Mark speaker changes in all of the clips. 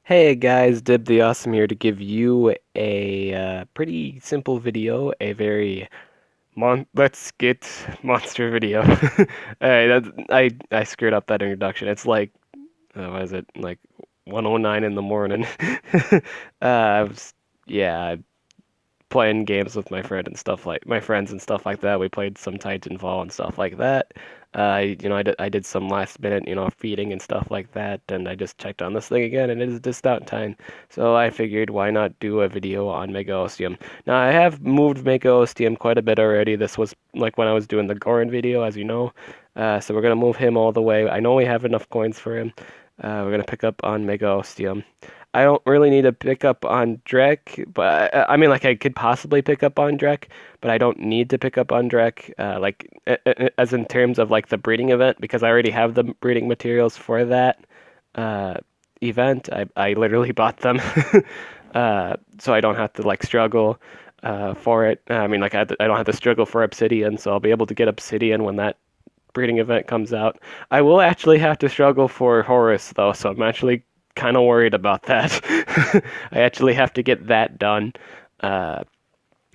Speaker 1: Hey guys, Dib the Awesome here to give you a pretty simple video, a very let's get monster video. I screwed up that introduction. It's like what is it? Like 1:09 in the morning. I was yeah, playing games with my friends and stuff like that. We played some Titanfall and stuff like that. I did some last minute, feeding and stuff like that, and I just checked on this thing again, and it is just downtime. So I figured, why not do a video on Megaosteum? Now I have moved Megaosteum quite a bit already. This was like when I was doing the Gorin video, as you know. So we're gonna move him all the way. I know we have enough coins for him. We're gonna pick up on Megaosteum. I don't really need to pick up on Drek, but I mean, like I could possibly pick up on Drek, but I don't need to pick up on Drek, as in terms of like the breeding event, because I already have the breeding materials for that uh, event. I literally bought them, so I don't have to like struggle for it. I mean, like I don't have to struggle for Obsidian, so I'll be able to get Obsidian when that breeding event comes out. I will actually have to struggle for Horus though, so I'm actually kind of worried about that. I actually have to get that done, uh,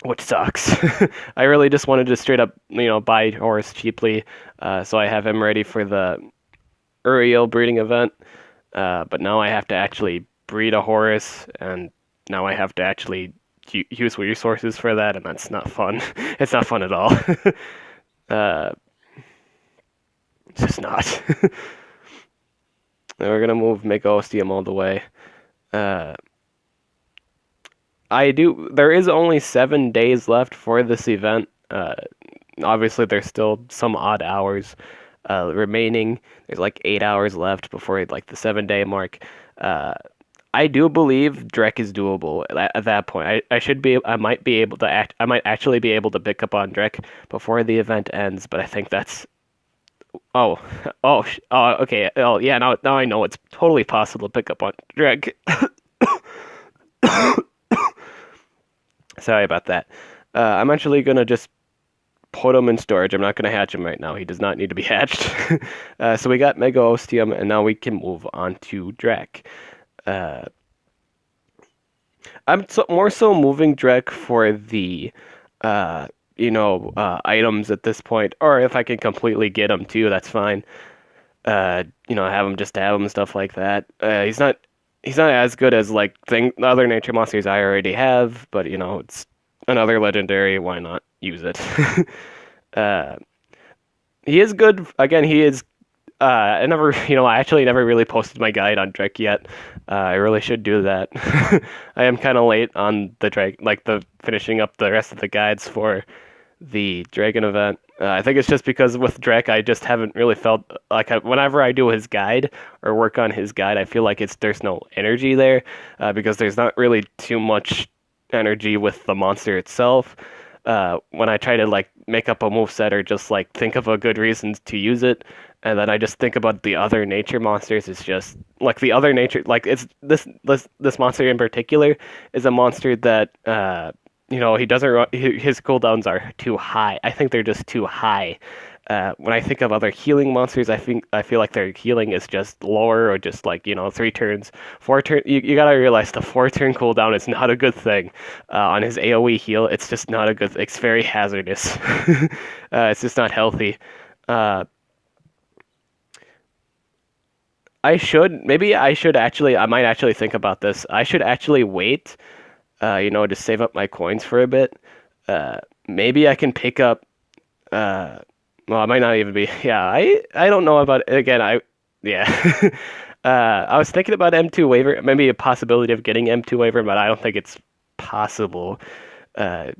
Speaker 1: which sucks. I really just wanted to straight up, buy Horus cheaply, so I have him ready for the Uriel breeding event. But now I have to actually breed a Horus, and now I have to actually use resources for that, and that's not fun. It's not fun at all. uh, it's just not. We're gonna move Megaosteum all the way. Uh, There is only 7 days left for this event. Obviously, there's still some odd hours remaining. There's like 8 hours left before like the 7 day mark. Uh, I do believe Drek is doable at that point. I might be able to I might actually be able to pick up on Drek before the event ends, but I think that's oh, okay. Oh, yeah. Now I know it's totally possible to pick up on Drek. Sorry about that. I'm actually gonna just put him in storage. I'm not gonna hatch him right now. He does not need to be hatched. So we got Megaosteum, and now we can move on to Drek. Uh, more so moving Drek for the, items at this point, or if I can completely get him too, that's fine. Have him just have him and stuff like that. He's not as good as like other nature monsters I already have, but it's another legendary. Why not use it? uh, he is good. Again, he is. I never, I actually never really posted my guide on Drek yet. I really should do that. I am kind of late on the Drake, like the finishing up the rest of the guides for the Dragon event. I think it's just because with Drek, I just haven't really felt like whenever I do his guide or work on his guide, I feel like there's no energy there, because there's not really too much energy with the monster itself. When I try to like make up a move set or just like think of a good reason to use it, and then I just think about the other nature monsters. It's just like the other nature, like it's this monster in particular is a monster that he doesn't his cooldowns are too high. I think they're just too high. When I think of other healing monsters, I feel like their healing is just lower, or just like 3 turns, 4 turn. You gotta realize the 4 turn cooldown is not a good thing. On his AOE heal, it's just not a good. It's very hazardous. It's just not healthy. Uh, I might actually think about this. I should actually wait, to save up my coins for a bit. Uh, Maybe I can pick up. Uh, well, I might not even be. Yeah, I don't know about again. Yeah. I was thinking about M2 waiver, maybe a possibility of getting M2 waiver, but I don't think it's possible. Uh,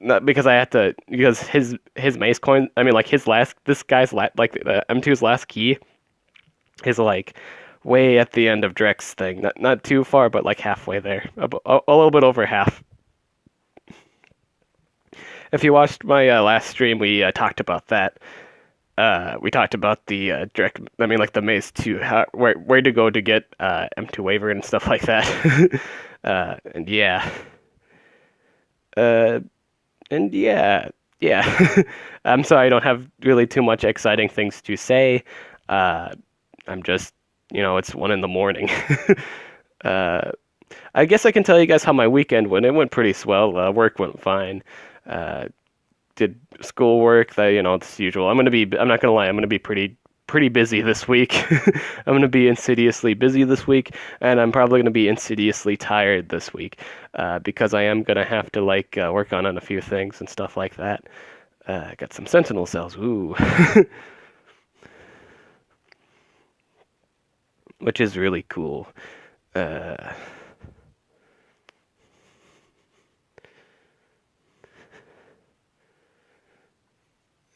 Speaker 1: Not because I had to, because his mace coin. I mean, like this guy's like M2's last key is like way at the end of Drek's thing. Not too far, but like halfway there, a little bit over half. If you watched my last stream, we talked about that. We talked about the Drek. I mean, like the maze too. Where to go to get M2 waiver and stuff like that. And yeah, uh, and yeah, yeah. I'm sorry, I don't have really too much exciting things to say. Uh, I'm just, it's 1 in the morning. Uh, I guess I can tell you guys how my weekend went. It went pretty swell. Work went fine. Uh, did schoolwork. That it's usual. I'm not gonna lie. I'm gonna be pretty busy this week. I'm gonna be insidiously busy this week, and I'm probably gonna be insidiously tired this week, because I am gonna have to work on a few things and stuff like that. I got some sentinel cells. Ooh. Which is really cool. Uh,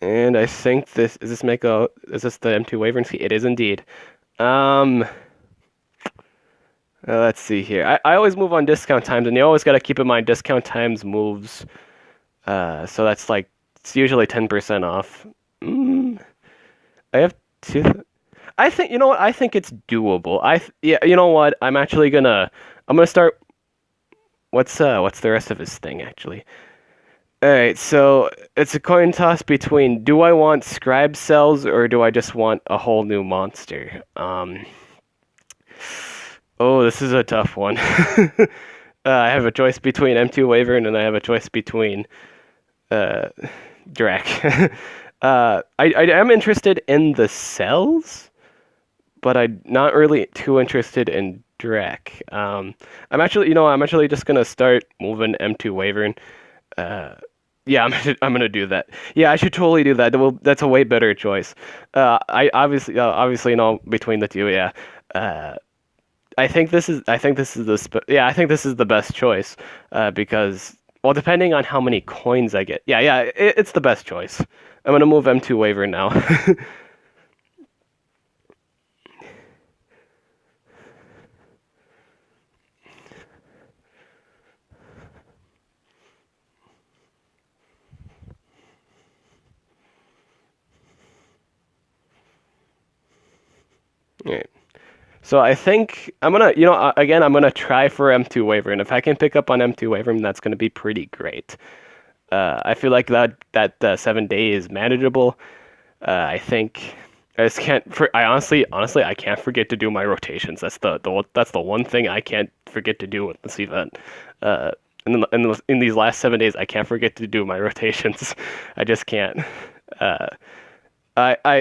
Speaker 1: and I think is this the M2 Wyvern ski? It is indeed. Um, let's see here. I always move on discount times, and you always got to keep in mind discount times moves. So that's like it's usually 10% off. Mm, I have two. I think you know what? I think it's doable. Yeah. You know what? I'm gonna start. What's the rest of his thing actually? All right, so it's a coin toss between do I want scribe cells or do I just want a whole new monster? Oh, this is a tough one. I have a choice between M2 Wyvern and I have a choice between uh, Drek. I am interested in the cells, but I'm not really too interested in Drek. I'm actually just gonna start moving M2 Wyvern. Uh, Yeah, I'm gonna do that. Yeah, I should totally do that. Well, that's a way better choice. Obviously, between the two, yeah. Uh, I think this is the best choice. Because well, depending on how many coins I get. Yeah, it's the best choice. I'm gonna move M2 Waiver now. Alright. So I think I'm gonna try for M2 Waiver, and if I can pick up on M2 Waiver, that's gonna be pretty great. I feel like that 7 day is manageable. I think I just can't. I honestly, I can't forget to do my rotations. That's the one thing I can't forget to do with this event. Uh, in these last 7 days, I can't forget to do my rotations. I just can't. Uh, I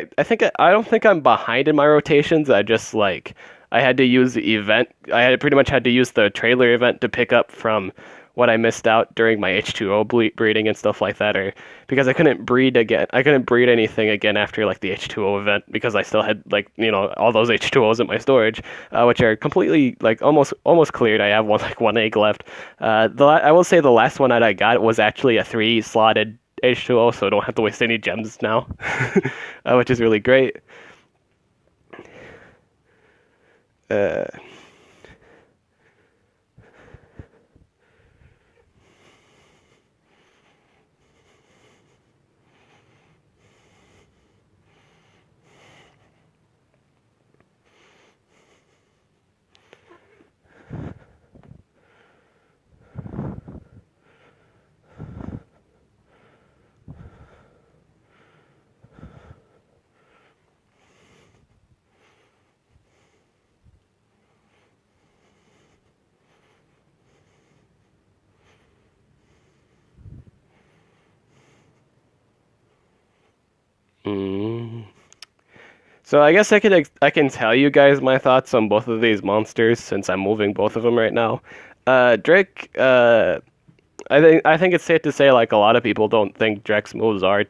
Speaker 1: don't think I'm behind in my rotations. I had to use the event. I had pretty much had to use the trailer event to pick up from what I missed out during my H2O breeding and stuff like that, or because I couldn't breed again. I couldn't breed anything again after like the H2O event because I still had all those H2Os in my storage, which are completely almost cleared. I have one egg left. I will say the last one that I got was actually a 3 slotted H2O, so I don't have to waste any gems now, which is really great. Uh, mm. So I guess I can tell you guys my thoughts on both of these monsters since I'm moving both of them right now. Drake. I think it's safe to say like a lot of people don't think Drek's moves are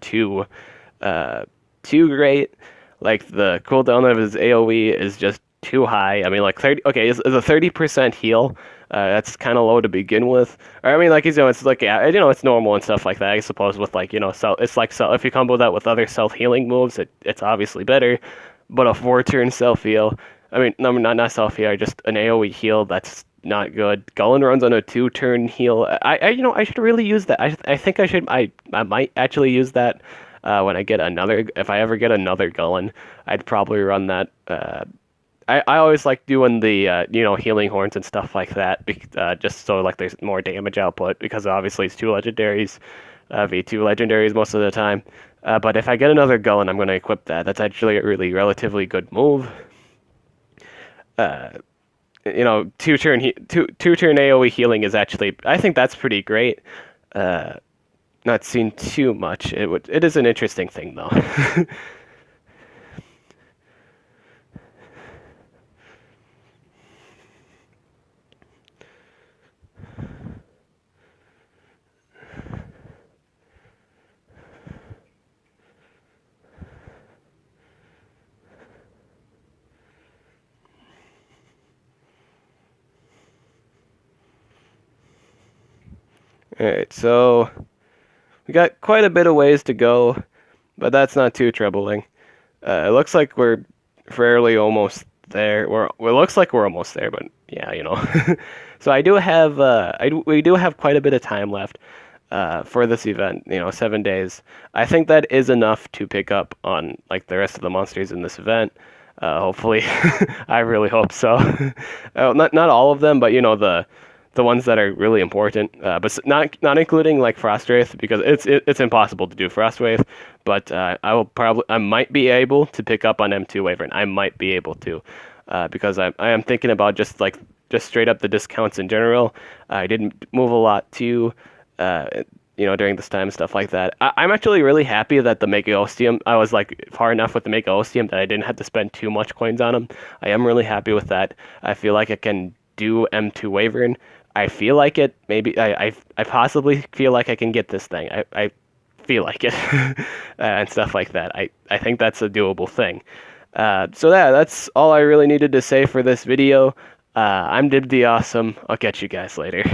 Speaker 1: uh, too great. Like the cooldown of his AOE is just too high. I mean, like 30. Okay, is a 30% heal. That's kind of low to begin with. Or I mean, like it's like yeah, it's normal and stuff like that. I suppose with if you combo that with other self healing moves, it's obviously better. But a 4 turn self heal. I mean, no, not self heal, just an AOE heal. That's not good. Gullen runs on a 2 turn heal. I should really use that. I think I might actually use that when I get another. If I ever get another Gullen, I'd probably run that. I always like doing the healing horns and stuff like that, just so like there's more damage output because obviously it's 2 legendaries, V2 legendaries most of the time. But if I get another Gullen, I'm going to equip that. That's actually a really relatively good move. Uh, you know, two turn AoE healing is actually, I think that's pretty great. Uh, Not seen too much. It is an interesting thing though. All right, so we got quite a bit of ways to go, but that's not too troubling. It looks like we're fairly almost there. Well, it looks like we're almost there, but yeah, you know. So I do have we do have quite a bit of time left for this event. You know, 7 days. I think that is enough to pick up on like the rest of the monsters in this event. Hopefully, I really hope so. Not all of them, but you know the ones that are really important, but not including like Frostwraith because it's impossible to do Frostwraith. But I might be able to pick up on M2 Wyvern. I might be able to, because I am thinking about just straight up the discounts in general. I didn't move a lot too, you know, during this time and stuff like that. I'm actually really happy that the Megaosteum, I was like far enough with the Megaosteum that I didn't have to spend too much coins on them. I am really happy with that. I feel like I can do M2 Wyvern. I feel like it. Maybe I possibly feel like I can get this thing. I feel like it and stuff like that. I think that's a doable thing. So that's all I really needed to say for this video. I'm Dib the Awesome. I'll catch you guys later.